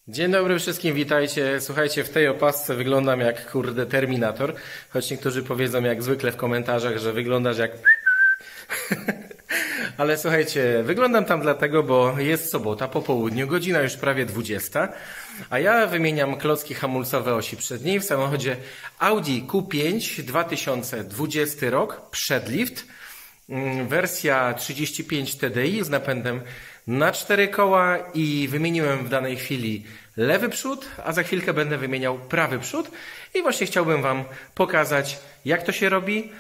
Dzień dobry wszystkim, witajcie. Słuchajcie, w tej opasce wyglądam jak kurde Terminator, choć niektórzy powiedzą jak zwykle w komentarzach, że wyglądasz jak... Ale słuchajcie, wyglądam tam dlatego, bo jest sobota po południu, godzina już prawie 20, a ja wymieniam klocki hamulcowe osi przedniej w samochodzie Audi Q5 2020 rok, przedlift, wersja 35 TDI z napędem na 4 koła i wymieniłem w danej chwili lewy przód, a za chwilkę będę wymieniał prawy przód i właśnie chciałbym Wam pokazać, jak to się robi,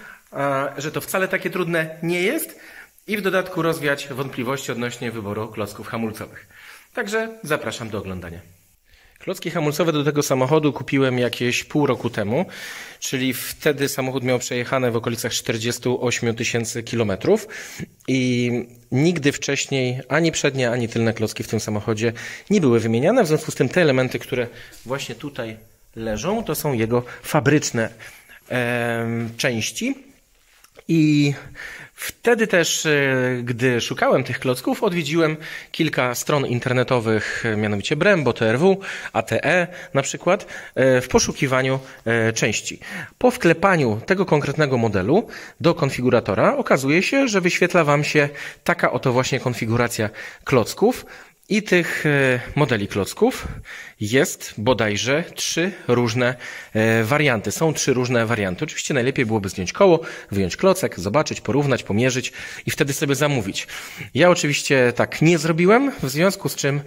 że to wcale takie trudne nie jest i w dodatku rozwiać wątpliwości odnośnie wyboru klocków hamulcowych. Także zapraszam do oglądania. Klocki hamulcowe do tego samochodu kupiłem jakieś pół roku temu, czyli wtedy samochód miał przejechane w okolicach 48 000 kilometrów i nigdy wcześniej ani przednie, ani tylne klocki w tym samochodzie nie były wymieniane. W związku z tym te elementy, które właśnie tutaj leżą, to są jego fabryczne części. I wtedy też, gdy szukałem tych klocków, odwiedziłem kilka stron internetowych, mianowicie Brembo, TRW, ATE na przykład, w poszukiwaniu części. Po wklepaniu tego konkretnego modelu do konfiguratora okazuje się, że wyświetla Wam się taka oto właśnie konfiguracja klocków. I tych modeli klocków jest bodajże 3 różne warianty. Są 3 różne warianty. Oczywiście najlepiej byłoby zdjąć koło, wyjąć klocek, zobaczyć, porównać, pomierzyć i wtedy sobie zamówić. Ja oczywiście tak nie zrobiłem, w związku z czym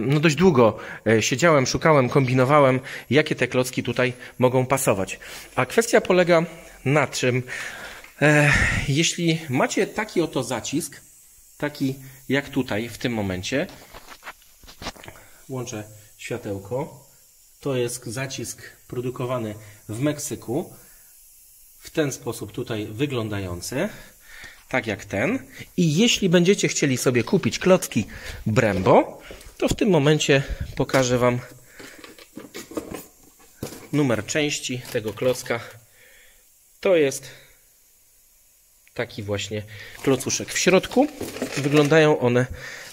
no dość długo siedziałem, szukałem, kombinowałem, jakie te klocki tutaj mogą pasować. A kwestia polega na czym, jeśli macie taki oto zacisk, taki jak tutaj w tym momencie, włączę światełko, to jest zacisk produkowany w Meksyku, w ten sposób tutaj wyglądający, tak jak ten. I jeśli będziecie chcieli sobie kupić klocki Brembo, to w tym momencie pokażę Wam numer części tego klocka. To jest taki właśnie klocuszek. W środku wyglądają one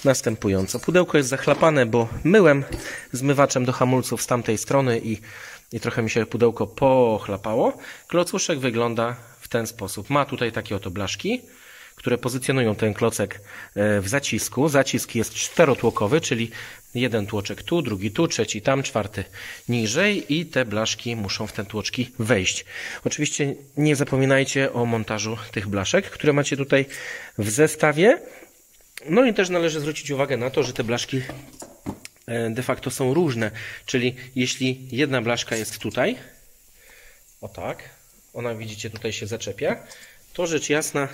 następująco. Pudełko jest zachlapane, bo myłem zmywaczem do hamulców z tamtej strony i trochę mi się pudełko pochlapało. Klocuszek wygląda w ten sposób. Ma tutaj takie oto blaszki, które pozycjonują ten klocek w zacisku. Zacisk jest 4-tłokowy, czyli jeden tłoczek tu, drugi tu, trzeci tam, czwarty niżej i te blaszki muszą w te tłoczki wejść. Oczywiście nie zapominajcie o montażu tych blaszek, które macie tutaj w zestawie. No i też należy zwrócić uwagę na to, że te blaszki de facto są różne, czyli jeśli jedna blaszka jest tutaj, o tak, ona widzicie tutaj się zaczepia, to rzecz jasna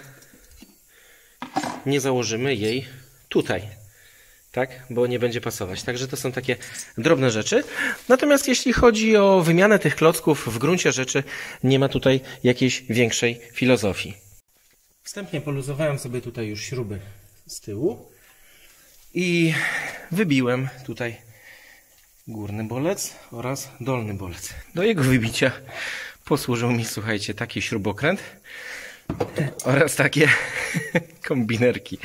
nie założymy jej tutaj, tak, bo nie będzie pasować. Także to są takie drobne rzeczy. Natomiast jeśli chodzi o wymianę tych klocków, w gruncie rzeczy nie ma tutaj jakiejś większej filozofii. Wstępnie poluzowałem sobie tutaj już śruby z tyłu i wybiłem tutaj górny bolec oraz dolny bolec. Do jego wybicia posłużył mi, słuchajcie, taki śrubokręt oraz takie kombinerki.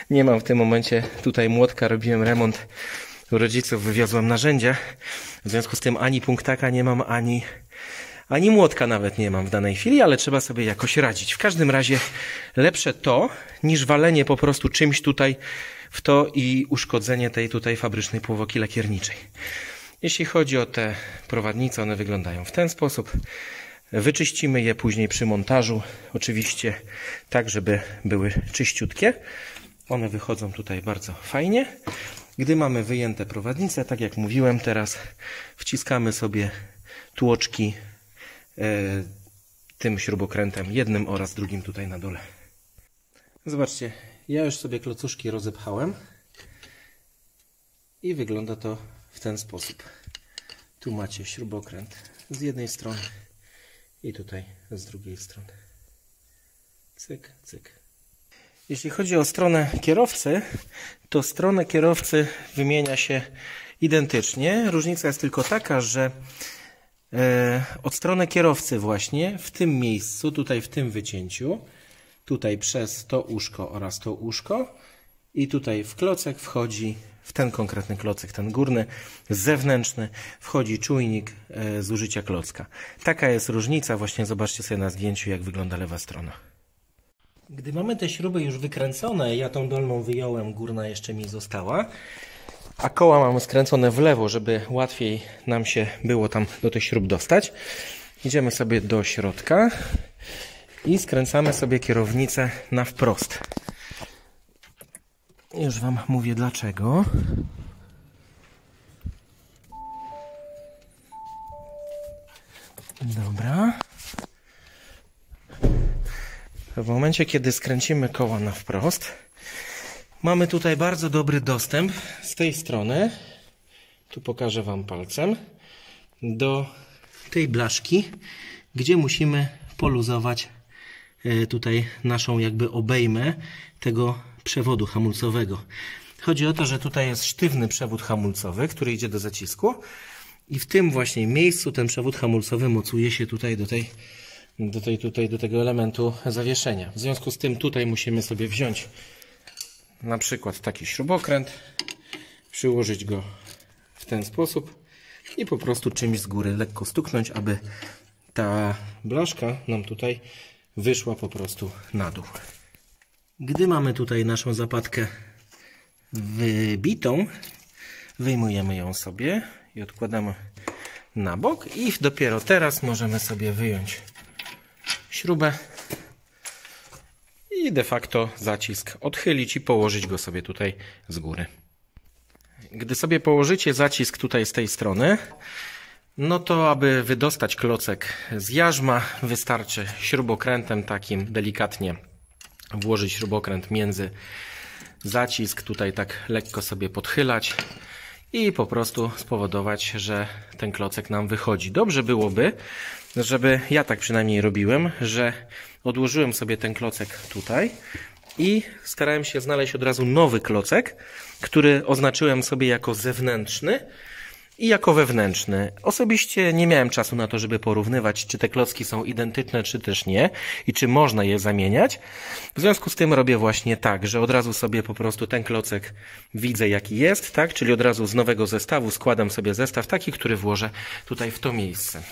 Nie mam w tym momencie tutaj młotka, robiłem remont u rodziców, wywiozłem narzędzia. W związku z tym ani punktaka nie mam, ani młotka nawet nie mam w danej chwili, ale trzeba sobie jakoś radzić. W każdym razie lepsze to, niż walenie po prostu czymś tutaj w to i uszkodzenie tej tutaj fabrycznej powłoki lakierniczej. Jeśli chodzi o te prowadnice, one wyglądają w ten sposób. Wyczyścimy je później przy montażu, oczywiście tak, żeby były czyściutkie. One wychodzą tutaj bardzo fajnie. Gdy mamy wyjęte prowadnice, tak jak mówiłem, teraz wciskamy sobie tłoczki tym śrubokrętem, jednym oraz drugim tutaj na dole. Zobaczcie, ja już sobie klocuszki rozepchałem i wygląda to w ten sposób. Tu macie śrubokręt z jednej strony i tutaj z drugiej strony. Cyk, cyk. Jeśli chodzi o stronę kierowcy, to stronę kierowcy wymienia się identycznie. Różnica jest tylko taka, że od strony kierowcy właśnie w tym miejscu, tutaj w tym wycięciu, tutaj przez to uszko oraz to uszko i tutaj w klocek wchodzi w ten konkretny klocek, ten górny, zewnętrzny, wchodzi czujnik zużycia klocka. Taka jest różnica, właśnie zobaczcie sobie na zdjęciu, jak wygląda lewa strona. Gdy mamy te śruby już wykręcone, ja tą dolną wyjąłem, górna jeszcze mi została, a koła mamy skręcone w lewo, żeby łatwiej nam się było tam do tych śrub dostać. Idziemy sobie do środka i skręcamy sobie kierownicę na wprost. Już Wam mówię dlaczego. Dobra. W momencie, kiedy skręcimy koła na wprost, mamy tutaj bardzo dobry dostęp z tej strony, tu pokażę Wam palcem, do tej blaszki, gdzie musimy poluzować tutaj naszą jakby obejmę tego przewodu hamulcowego. Chodzi o to, że tutaj jest sztywny przewód hamulcowy, który idzie do zacisku i w tym właśnie miejscu ten przewód hamulcowy mocuje się tutaj do tego elementu zawieszenia. W związku z tym tutaj musimy sobie wziąć na przykład taki śrubokręt, przyłożyć go w ten sposób i po prostu czymś z góry lekko stuknąć, aby ta blaszka nam tutaj wyszła po prostu na dół. Gdy mamy tutaj naszą zapadkę wybitą, wyjmujemy ją sobie i odkładamy na bok i dopiero teraz możemy sobie wyjąć śrubę i de facto zacisk odchylić i położyć go sobie tutaj z góry. Gdy sobie położycie zacisk tutaj z tej strony, no to aby wydostać klocek z jarzma, wystarczy śrubokrętem takim delikatnie włożyć śrubokręt między zacisk, tutaj tak lekko sobie podchylać i po prostu spowodować, że ten klocek nam wychodzi. Dobrze byłoby, żeby, ja tak przynajmniej robiłem, że odłożyłem sobie ten klocek tutaj i starałem się znaleźć od razu nowy klocek, który oznaczyłem sobie jako zewnętrzny i jako wewnętrzny. Osobiście nie miałem czasu na to, żeby porównywać, czy te klocki są identyczne, czy też nie i czy można je zamieniać. W związku z tym robię właśnie tak, że od razu sobie po prostu ten klocek widzę jaki jest, tak? Czyli od razu z nowego zestawu składam sobie zestaw taki, który włożę tutaj w to miejsce.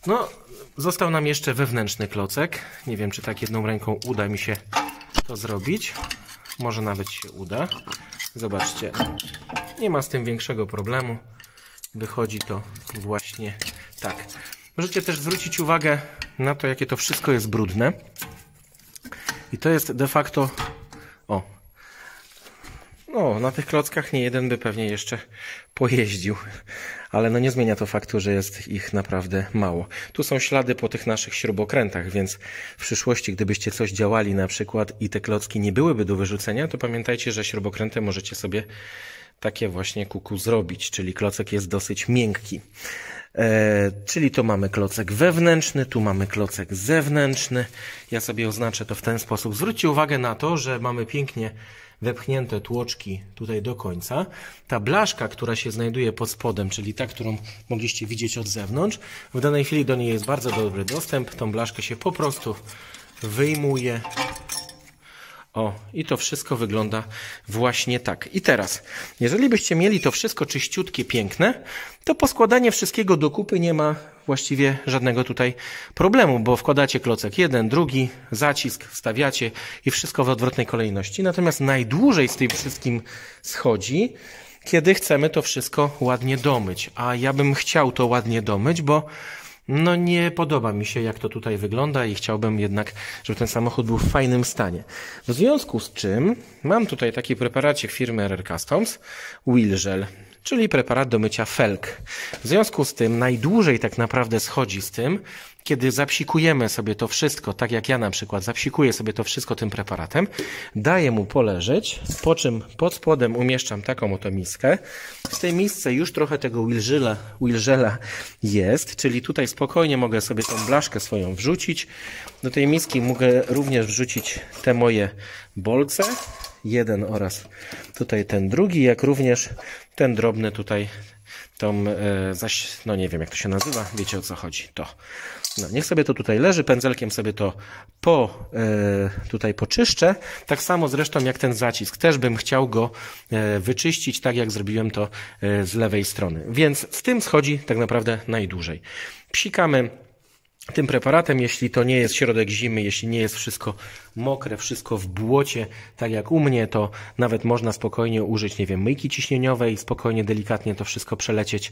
No, został nam jeszcze wewnętrzny klocek. Nie wiem, czy tak jedną ręką uda mi się to zrobić. Może nawet się uda. Zobaczcie, nie ma z tym większego problemu. Wychodzi to właśnie tak. Możecie też zwrócić uwagę na to, jakie to wszystko jest brudne. I to jest de facto... na tych klockach nie jeden by pewnie jeszcze pojeździł. Ale no nie zmienia to faktu, że jest ich naprawdę mało. Tu są ślady po tych naszych śrubokrętach, więc w przyszłości, gdybyście coś działali na przykład i te klocki nie byłyby do wyrzucenia, to pamiętajcie, że śrubokrętem możecie sobie takie właśnie kuku zrobić, czyli klocek jest dosyć miękki. Czyli to mamy klocek wewnętrzny, tu mamy klocek zewnętrzny. Ja sobie oznaczę to w ten sposób. Zwróćcie uwagę na to, że mamy pięknie wepchnięte tłoczki tutaj do końca. Ta blaszka, która się znajduje pod spodem, czyli ta, którą mogliście widzieć od zewnątrz, w danej chwili do niej jest bardzo dobry dostęp. Tą blaszkę się po prostu wyjmuje. I to wszystko wygląda właśnie tak. I teraz, jeżeli byście mieli to wszystko czyściutkie, piękne, to poskładanie wszystkiego do kupy nie ma właściwie żadnego tutaj problemu, bo wkładacie klocek jeden, drugi, zacisk, wstawiacie i wszystko w odwrotnej kolejności. Natomiast najdłużej z tym wszystkim schodzi, kiedy chcemy to wszystko ładnie domyć. A ja bym chciał to ładnie domyć, bo no nie podoba mi się, jak to tutaj wygląda i chciałbym jednak, żeby ten samochód był w fajnym stanie. W związku z czym mam tutaj taki preparacik firmy RR Customs, Wheel Gel, czyli preparat do mycia felg. W związku z tym najdłużej tak naprawdę schodzi z tym, kiedy zapsikujemy sobie to wszystko, tak jak ja na przykład zapsikuję sobie to wszystko tym preparatem, daję mu poleżeć, po czym pod spodem umieszczam taką oto miskę. W tej misce już trochę tego Wheel Gela jest, czyli tutaj spokojnie mogę sobie tą blaszkę swoją wrzucić. Do tej miski mogę również wrzucić te moje bolce, jeden oraz tutaj ten drugi, jak również ten drobny tutaj, tą zaś, no nie wiem jak to się nazywa, wiecie o co chodzi, to. No, niech sobie to tutaj leży, pędzelkiem sobie to tutaj poczyszczę. Tak samo zresztą jak ten zacisk. Też bym chciał go wyczyścić, tak jak zrobiłem to z lewej strony. Więc z tym schodzi tak naprawdę najdłużej. Psikamy tym preparatem, jeśli to nie jest środek zimy, jeśli nie jest wszystko mokre, wszystko w błocie, tak jak u mnie, to nawet można spokojnie użyć, nie wiem, myjki ciśnieniowej, spokojnie, delikatnie to wszystko przelecieć.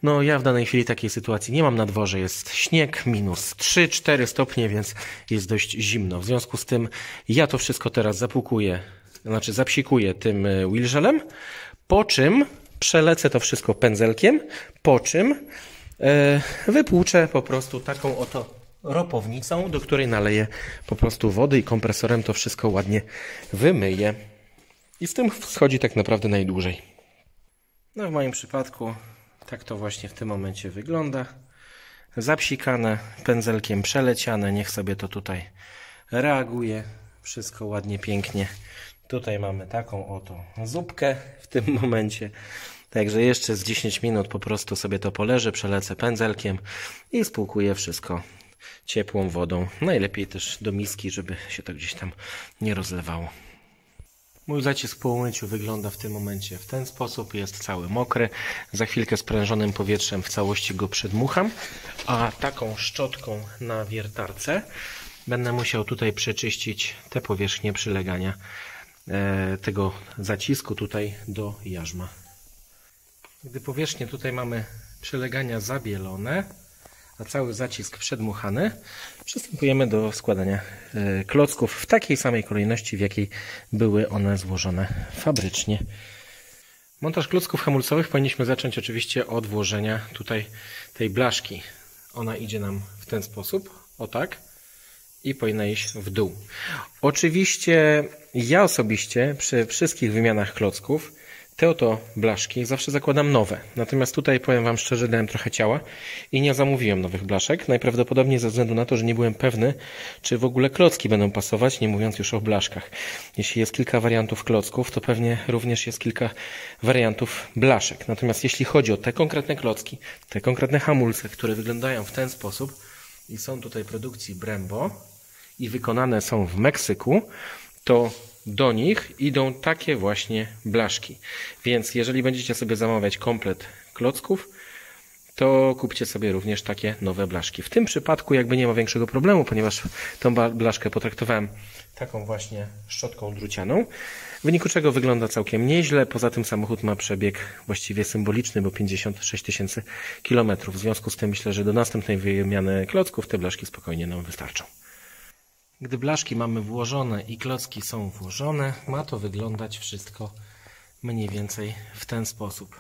No ja w danej chwili takiej sytuacji nie mam na dworze, jest śnieg, minus 3-4 stopnie, więc jest dość zimno. W związku z tym ja to wszystko teraz zapsikuję tym Wilżelem, po czym przelecę to wszystko pędzelkiem, po czym wypłuczę po prostu taką oto ropownicą, do której naleję po prostu wody i kompresorem to wszystko ładnie wymyję. I z tym schodzi tak naprawdę najdłużej. No w moim przypadku tak to właśnie w tym momencie wygląda. Zapsikane, pędzelkiem przeleciane, niech sobie to tutaj reaguje. Wszystko ładnie, pięknie. Tutaj mamy taką oto zupkę w tym momencie. Także jeszcze z 10 minut po prostu sobie to poleży, przelecę pędzelkiem i spłukuję wszystko ciepłą wodą. Najlepiej też do miski, żeby się to gdzieś tam nie rozlewało. Mój zacisk po umyciu wygląda w tym momencie w ten sposób. Jest cały mokry. Za chwilkę sprężonym powietrzem w całości go przedmucham. A taką szczotką na wiertarce będę musiał tutaj przeczyścić te powierzchnie przylegania tego zacisku tutaj do jarzma. Gdy powierzchnie tutaj mamy przylegania zabielone, a cały zacisk przedmuchany, przystępujemy do składania klocków w takiej samej kolejności, w jakiej były one złożone fabrycznie. Montaż klocków hamulcowych powinniśmy zacząć oczywiście od włożenia tutaj tej blaszki. Ona idzie nam w ten sposób, o tak, i powinna iść w dół. Oczywiście ja osobiście przy wszystkich wymianach klocków te oto blaszki zawsze zakładam nowe. Natomiast tutaj powiem Wam szczerze, dałem trochę ciała i nie zamówiłem nowych blaszek. Najprawdopodobniej ze względu na to, że nie byłem pewny, czy w ogóle klocki będą pasować, nie mówiąc już o blaszkach. Jeśli jest kilka wariantów klocków, to pewnie również jest kilka wariantów blaszek. Natomiast jeśli chodzi o te konkretne klocki, te konkretne hamulce, które wyglądają w ten sposób i są tutaj produkcji Brembo i wykonane są w Meksyku, to do nich idą takie właśnie blaszki. Więc jeżeli będziecie sobie zamawiać komplet klocków, to kupcie sobie również takie nowe blaszki. W tym przypadku jakby nie ma większego problemu, ponieważ tą blaszkę potraktowałem taką właśnie szczotką drucianą, w wyniku czego wygląda całkiem nieźle. Poza tym samochód ma przebieg właściwie symboliczny, bo 56 000 kilometrów. W związku z tym myślę, że do następnej wymiany klocków te blaszki spokojnie nam wystarczą. Gdy blaszki mamy włożone i klocki są włożone, ma to wyglądać wszystko mniej więcej w ten sposób.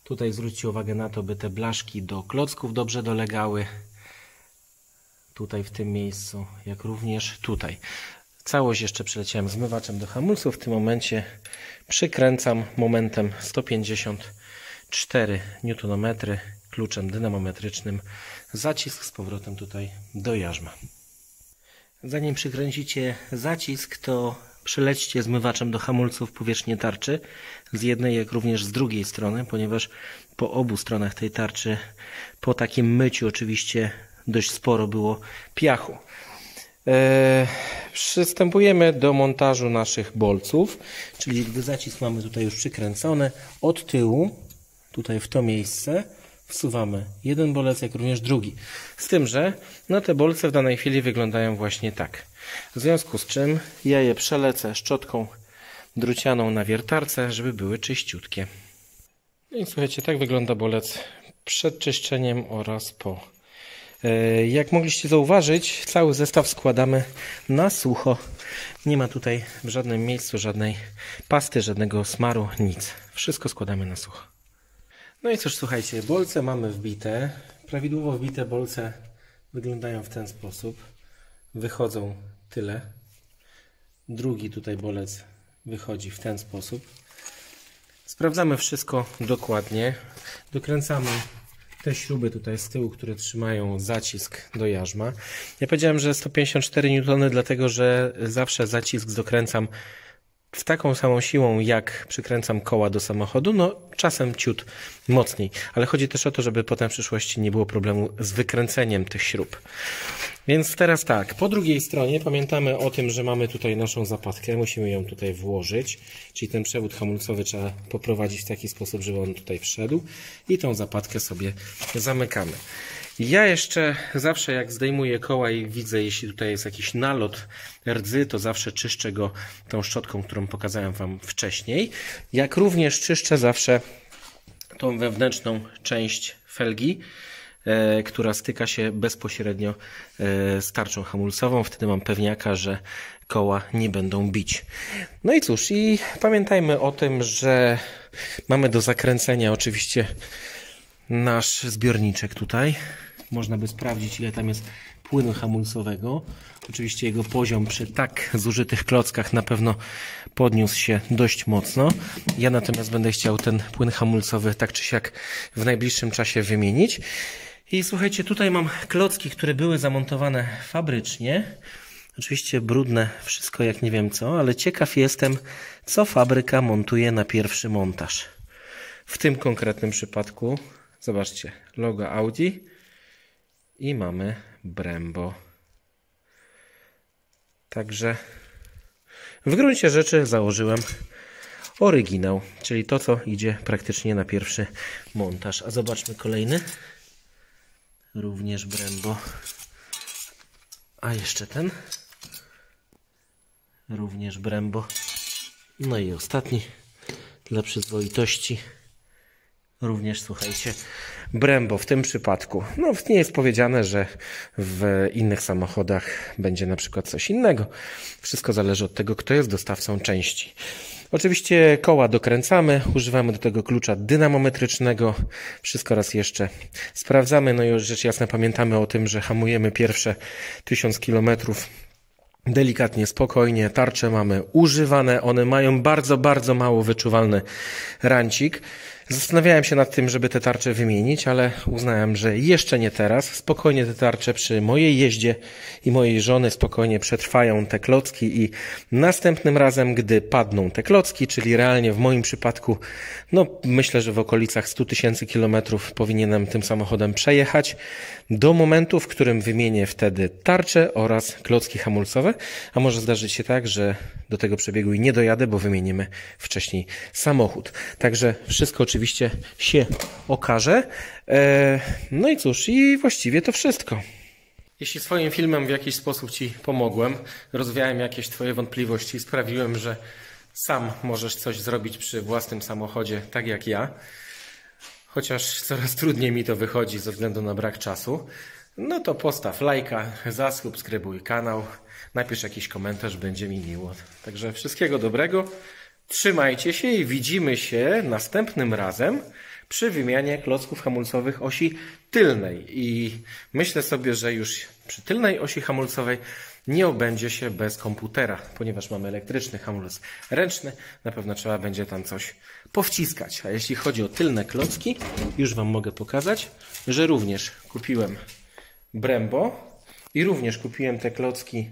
Tutaj zwróćcie uwagę na to, by te blaszki do klocków dobrze dolegały. Tutaj w tym miejscu, jak również tutaj. Całość jeszcze przeleciałem zmywaczem do hamulców. W tym momencie przykręcam momentem 154 Nm kluczem dynamometrycznym zacisk z powrotem tutaj do jarzma. Zanim przykręcicie zacisk, to przelećcie zmywaczem do hamulców powierzchnię tarczy z jednej, jak również z drugiej strony, ponieważ po obu stronach tej tarczy po takim myciu oczywiście dość sporo było piachu. Przystępujemy do montażu naszych bolców, czyli gdy zacisk mamy tutaj już przykręcony, od tyłu, tutaj w to miejsce, wsuwamy jeden bolec, jak również drugi. Z tym, że no te bolce w danej chwili wyglądają właśnie tak. W związku z czym ja je przelecę szczotką drucianą na wiertarce, żeby były czyściutkie. No i słuchajcie, tak wygląda bolec przed czyszczeniem oraz po. Jak mogliście zauważyć, cały zestaw składamy na sucho. Nie ma tutaj w żadnym miejscu żadnej pasty, żadnego smaru, nic. Wszystko składamy na sucho. No i cóż, słuchajcie, bolce mamy wbite. Prawidłowo wbite bolce wyglądają w ten sposób. Wychodzą tyle. Drugi tutaj bolec wychodzi w ten sposób. Sprawdzamy wszystko dokładnie. Dokręcamy te śruby tutaj z tyłu, które trzymają zacisk do jarzma. Ja powiedziałem, że 154 N, dlatego że zawsze zacisk dokręcam w taką samą siłą, jak przykręcam koła do samochodu, no czasem ciut mocniej. Ale chodzi też o to, żeby potem w przyszłości nie było problemu z wykręceniem tych śrub. Więc teraz tak, po drugiej stronie pamiętamy o tym, że mamy tutaj naszą zapadkę, musimy ją tutaj włożyć, czyli ten przewód hamulcowy trzeba poprowadzić w taki sposób, żeby on tutaj wszedł i tą zapadkę sobie zamykamy. Ja jeszcze zawsze jak zdejmuję koła i widzę, jeśli tutaj jest jakiś nalot rdzy, to zawsze czyszczę go tą szczotką, którą pokazałem Wam wcześniej. Jak również czyszczę zawsze tą wewnętrzną część felgi, która styka się bezpośrednio z tarczą hamulcową. Wtedy mam pewniaka, że koła nie będą bić. No i cóż, i pamiętajmy o tym, że mamy do zakręcenia oczywiście nasz zbiorniczek tutaj. Można by sprawdzić, ile tam jest płynu hamulcowego. Oczywiście jego poziom przy tak zużytych klockach na pewno podniósł się dość mocno. Ja natomiast będę chciał ten płyn hamulcowy tak czy siak w najbliższym czasie wymienić. I słuchajcie, tutaj mam klocki, które były zamontowane fabrycznie. Oczywiście brudne wszystko jak nie wiem co, ale ciekaw jestem, co fabryka montuje na pierwszy montaż. W tym konkretnym przypadku, zobaczcie, logo Audi i mamy Brembo. Także w gruncie rzeczy założyłem oryginał, czyli to, co idzie praktycznie na pierwszy montaż. A zobaczmy kolejny. Również Brembo. A jeszcze ten. Również Brembo. No i ostatni dla przyzwoitości. Również, słuchajcie, Brembo w tym przypadku. No, nie jest powiedziane, że w innych samochodach będzie na przykład coś innego. Wszystko zależy od tego, kto jest dostawcą części. Oczywiście koła dokręcamy, używamy do tego klucza dynamometrycznego. Wszystko raz jeszcze sprawdzamy. No i już rzecz jasna pamiętamy o tym, że hamujemy pierwsze 1000 km delikatnie, spokojnie. Tarcze mamy używane, one mają bardzo, bardzo mało wyczuwalny rancik. Zastanawiałem się nad tym, żeby te tarcze wymienić, ale uznałem, że jeszcze nie teraz. Spokojnie te tarcze przy mojej jeździe i mojej żony spokojnie przetrwają te klocki i następnym razem, gdy padną te klocki, czyli realnie w moim przypadku, no myślę, że w okolicach 100 000 kilometrów powinienem tym samochodem przejechać do momentu, w którym wymienię wtedy tarcze oraz klocki hamulcowe, a może zdarzyć się tak, że do tego przebiegu i nie dojadę, bo wymienimy wcześniej samochód. Także wszystko oczywiście się okaże. No i cóż, i właściwie to wszystko. Jeśli swoim filmem w jakiś sposób Ci pomogłem, rozwiałem jakieś Twoje wątpliwości, sprawiłem, że sam możesz coś zrobić przy własnym samochodzie, tak jak ja, chociaż coraz trudniej mi to wychodzi ze względu na brak czasu, no to postaw lajka, zasubskrybuj kanał, napisz jakiś komentarz, będzie mi miło. Także wszystkiego dobrego, trzymajcie się i widzimy się następnym razem przy wymianie klocków hamulcowych osi tylnej. I myślę sobie, że już przy tylnej osi hamulcowej nie obędzie się bez komputera, ponieważ mamy elektryczny hamulec ręczny, na pewno trzeba będzie tam coś powciskać. A jeśli chodzi o tylne klocki, już Wam mogę pokazać, że również kupiłem Brembo i również kupiłem te klocki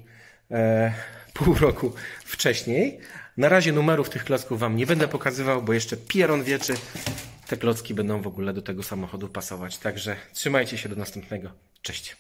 pół roku wcześniej. Na razie numerów tych klocków Wam nie będę pokazywał, bo jeszcze pieron wie, czy te klocki będą w ogóle do tego samochodu pasować. Także trzymajcie się, do następnego. Cześć.